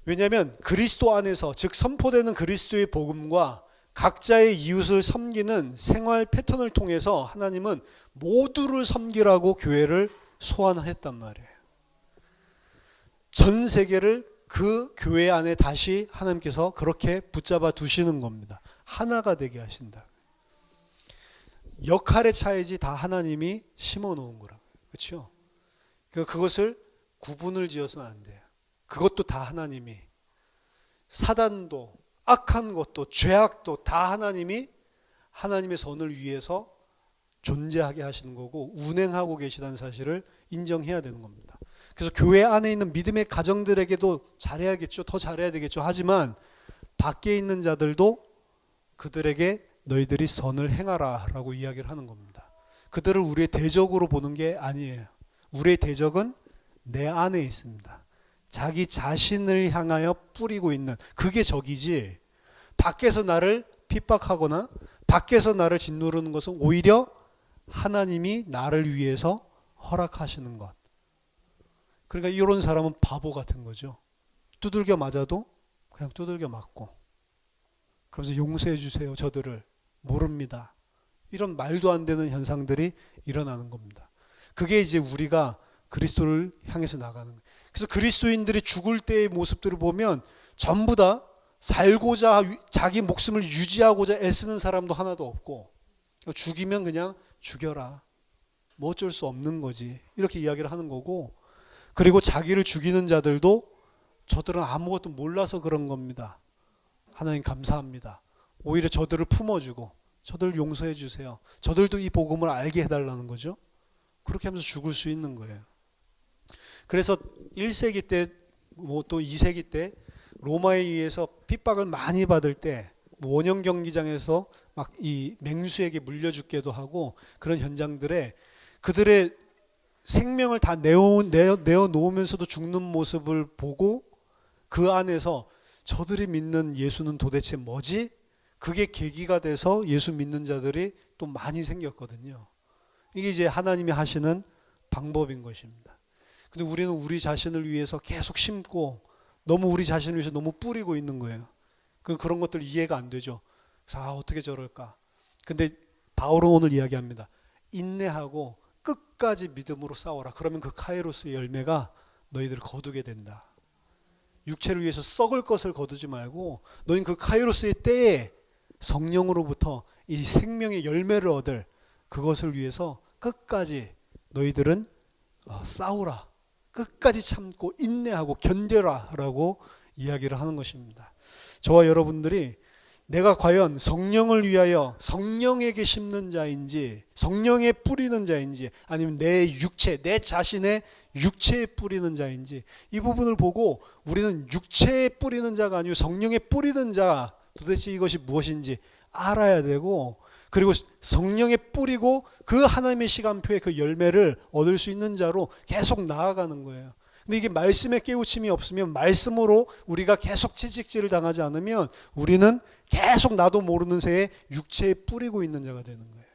왜냐하면 그리스도 안에서, 즉 선포되는 그리스도의 복음과 각자의 이웃을 섬기는 생활 패턴을 통해서 하나님은 모두를 섬기라고 교회를 소환했단 말이에요. 전 세계를 그 교회 안에 다시 하나님께서 그렇게 붙잡아 두시는 겁니다. 하나가 되게 하신다. 역할의 차이지 다 하나님이 심어 놓은 거라고요. 그렇죠? 그것을 구분을 지어서는 안 돼요. 그것도 다 하나님이, 사단도 악한 것도 죄악도 다 하나님이 하나님의 선을 위해서 존재하게 하시는 거고 운행하고 계시다는 사실을 인정해야 되는 겁니다. 그래서 교회 안에 있는 믿음의 가정들에게도 잘해야겠죠. 더 잘해야 되겠죠. 하지만 밖에 있는 자들도 그들에게 너희들이 선을 행하라 라고 이야기를 하는 겁니다. 그들을 우리의 대적으로 보는 게 아니에요. 우리의 대적은 내 안에 있습니다. 자기 자신을 향하여 뿌리고 있는 그게 적이지, 밖에서 나를 핍박하거나 밖에서 나를 짓누르는 것은 오히려 하나님이 나를 위해서 허락하시는 것. 그러니까 이런 사람은 바보 같은 거죠. 두들겨 맞아도 그냥 두들겨 맞고, 그러면서 용서해 주세요, 저들을 모릅니다. 이런 말도 안 되는 현상들이 일어나는 겁니다. 그게 이제 우리가 그리스도를 향해서 나가는 거예요. 그래서 그리스도인들이 죽을 때의 모습들을 보면 전부 다 살고자 자기 목숨을 유지하고자 애쓰는 사람도 하나도 없고, 죽이면 그냥 죽여라, 뭐 어쩔 수 없는 거지, 이렇게 이야기를 하는 거고, 그리고 자기를 죽이는 자들도 저들은 아무것도 몰라서 그런 겁니다. 하나님 감사합니다. 오히려 저들을 품어주고 저들 용서해 주세요. 저들도 이 복음을 알게 해달라는 거죠. 그렇게 하면서 죽을 수 있는 거예요. 그래서 1세기 때, 뭐 또 2세기 때 로마에 의해서 핍박을 많이 받을 때 원형 경기장에서 막 이 맹수에게 물려 죽게도 하고 그런 현장들에 그들의 생명을 다 내어 놓으면서도 죽는 모습을 보고 그 안에서 저들이 믿는 예수는 도대체 뭐지? 그게 계기가 돼서 예수 믿는 자들이 또 많이 생겼거든요. 이게 이제 하나님이 하시는 방법인 것입니다. 근데 우리는 우리 자신을 위해서 계속 심고 너무 우리 자신을 위해서 너무 뿌리고 있는 거예요. 그런 것들 이해가 안 되죠. 어떻게 저럴까? 근데 바울은 오늘 이야기합니다. 인내하고 끝까지 믿음으로 싸워라. 그러면 그 카이로스의 열매가 너희들을 거두게 된다. 육체를 위해서 썩을 것을 거두지 말고 너희는 그 카이로스의 때에 성령으로부터 이 생명의 열매를 얻을 그것을 위해서 끝까지 너희들은 싸우라. 끝까지 참고 인내하고 견뎌라 라고 이야기를 하는 것입니다. 저와 여러분들이 내가 과연 성령을 위하여 성령에게 심는 자인지 성령에 뿌리는 자인지 아니면 내 육체, 내 자신의 육체에 뿌리는 자인지 이 부분을 보고 우리는 육체에 뿌리는 자가 아니고 성령에 뿌리는 자 도대체 이것이 무엇인지 알아야 되고 그리고 성령에 뿌리고 그 하나님의 시간표에 그 열매를 얻을 수 있는 자로 계속 나아가는 거예요. 근데 이게 말씀에 깨우침이 없으면 말씀으로 우리가 계속 채찍질을 당하지 않으면 우리는 계속 나도 모르는 새에 육체에 뿌리고 있는 자가 되는 거예요.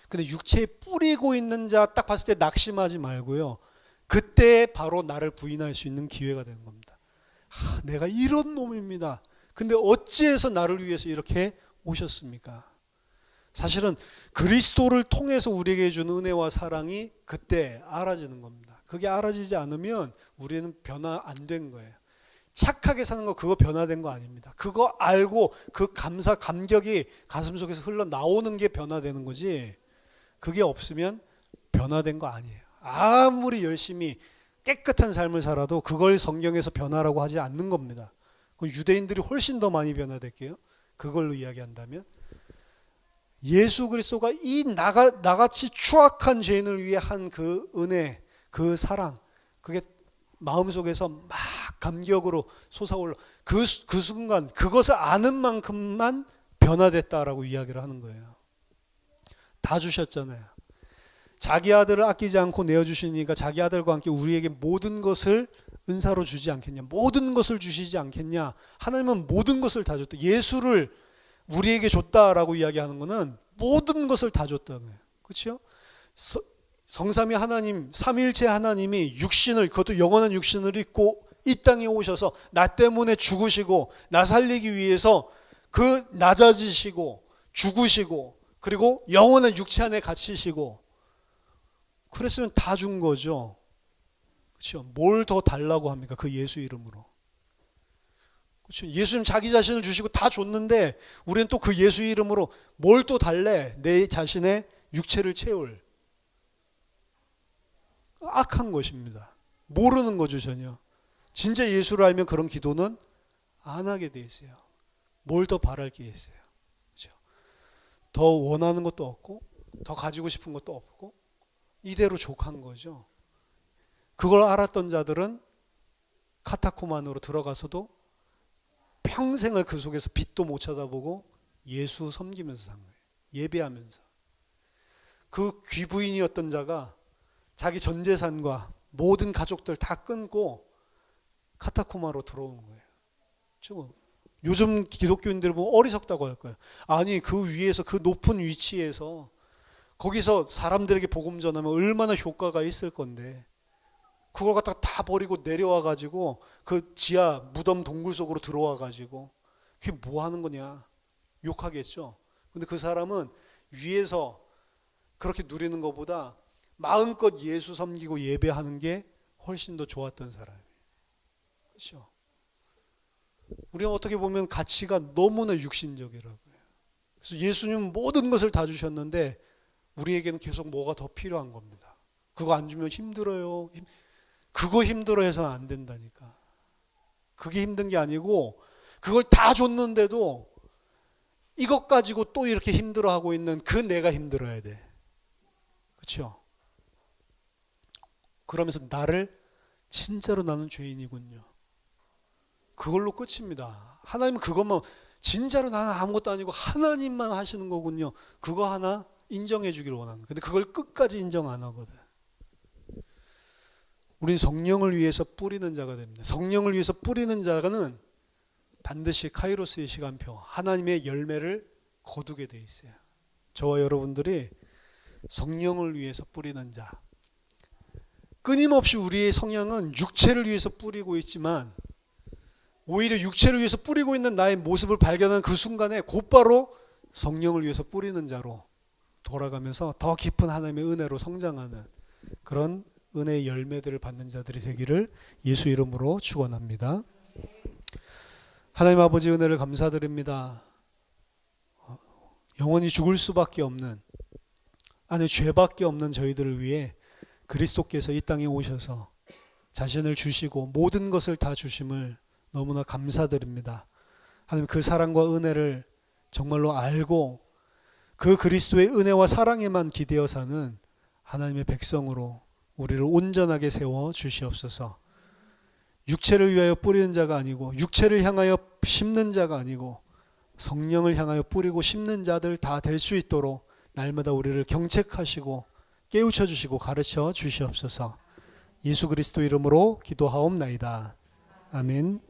근데 육체에 뿌리고 있는 자 딱 봤을 때 낙심하지 말고요. 그때 바로 나를 부인할 수 있는 기회가 되는 겁니다. 내가 이런 놈입니다. 근데 어찌해서 나를 위해서 이렇게 오셨습니까? 사실은 그리스도를 통해서 우리에게 준 은혜와 사랑이 그때 알아지는 겁니다. 그게 알아지지 않으면 우리는 변화 안 된 거예요. 착하게 사는 거 그거 변화된 거 아닙니다. 그거 알고 그 감사 감격이 가슴속에서 흘러나오는 게 변화되는 거지 그게 없으면 변화된 거 아니에요. 아무리 열심히 깨끗한 삶을 살아도 그걸 성경에서 변화라고 하지 않는 겁니다. 유대인들이 훨씬 더 많이 변화될게요. 그걸로 이야기한다면 예수 그리스도가 이 나같이 추악한 죄인을 위해 한 그 은혜, 그 사랑, 그게 마음속에서 막 감격으로 솟아올라 그 순간 그것을 아는 만큼만 변화됐다라고 이야기를 하는 거예요. 다 주셨잖아요. 자기 아들을 아끼지 않고 내어주시니까 자기 아들과 함께 우리에게 모든 것을 은사로 주지 않겠냐, 모든 것을 주시지 않겠냐. 하나님은 모든 것을 다 줬다. 예수를 우리에게 줬다라고 이야기하는 것은 모든 것을 다 줬다는 거예요. 그렇죠? 성삼위 하나님, 삼위일체 하나님이 육신을, 그것도 영원한 육신을 입고 이 땅에 오셔서 나 때문에 죽으시고 나 살리기 위해서 그 낮아지시고 죽으시고 그리고 영원한 육체 안에 갇히시고 그랬으면 다 준 거죠. 그렇죠? 뭘 더 달라고 합니까? 그 예수 이름으로. 그렇죠? 예수님 자기 자신을 주시고 다 줬는데 우리는 또 그 예수 이름으로 뭘 또 달래? 내 자신의 육체를 채울. 악한 것입니다. 모르는 거죠, 전혀. 진짜 예수를 알면 그런 기도는 안 하게 돼 있어요. 뭘 더 바랄 게 있어요. 그렇죠? 더 원하는 것도 없고 더 가지고 싶은 것도 없고 이대로 족한 거죠. 그걸 알았던 자들은 카타콤 안으로 들어가서도 평생을 그 속에서 빛도 못 쳐다보고 예수 섬기면서 산 거예요. 예배하면서. 그 귀부인이었던 자가 자기 전 재산과 모든 가족들 다 끊고 카타코마로 들어오는 거예요. 그렇죠? 요즘 기독교인들 보면 어리석다고 할 거예요. 아니 그 위에서 그 높은 위치에서 거기서 사람들에게 복음 전하면 얼마나 효과가 있을 건데 그걸 갖다가 다 버리고 내려와 가지고 그 지하 무덤 동굴 속으로 들어와 가지고 그게 뭐 하는 거냐 욕하겠죠. 근데 그 사람은 위에서 그렇게 누리는 것보다 마음껏 예수 섬기고 예배하는 게 훨씬 더 좋았던 사람이에요. 그렇죠? 우리가 어떻게 보면 가치가 너무나 육신적이라고요. 그래서 예수님은 모든 것을 다 주셨는데 우리에게는 계속 뭐가 더 필요한 겁니다. 그거 안 주면 힘들어요. 그거 힘들어 해서는 안 된다니까. 그게 힘든 게 아니고 그걸 다 줬는데도 이것 가지고 또 이렇게 힘들어하고 있는 그 내가 힘들어야 돼. 그렇죠? 그러면서 나를 진짜로 나는 죄인이군요. 그걸로 끝입니다. 하나님은 그것만 진짜로 나는 아무것도 아니고 하나님만 하시는 거군요. 그거 하나 인정해 주기를 원하는 거예요. 근데 그걸 끝까지 인정 안 하거든. 우린 성령을 위해서 뿌리는 자가 됩니다. 성령을 위해서 뿌리는 자는 반드시 카이로스의 시간표, 하나님의 열매를 거두게 돼 있어요. 저와 여러분들이 성령을 위해서 뿌리는 자. 끊임없이 우리의 성향은 육체를 위해서 뿌리고 있지만 오히려 육체를 위해서 뿌리고 있는 나의 모습을 발견한 그 순간에 곧바로 성령을 위해서 뿌리는 자로 돌아가면서 더 깊은 하나님의 은혜로 성장하는 그런 은혜의 열매들을 받는 자들이 되기를 예수 이름으로 축원합니다. 하나님 아버지 은혜를 감사드립니다. 영원히 죽을 수밖에 없는 안에 죄밖에 없는 저희들을 위해 그리스도께서 이 땅에 오셔서 자신을 주시고 모든 것을 다 주심을 너무나 감사드립니다. 하나님 그 사랑과 은혜를 정말로 알고 그 그리스도의 은혜와 사랑에만 기대어 사는 하나님의 백성으로 우리를 온전하게 세워 주시옵소서. 육체를 위하여 뿌리는 자가 아니고 육체를 향하여 심는 자가 아니고 성령을 향하여 뿌리고 심는 자들 다 될 수 있도록 날마다 우리를 경책하시고 깨우쳐 주시고 가르쳐 주시옵소서. 예수 그리스도 이름으로 기도하옵나이다. 아멘.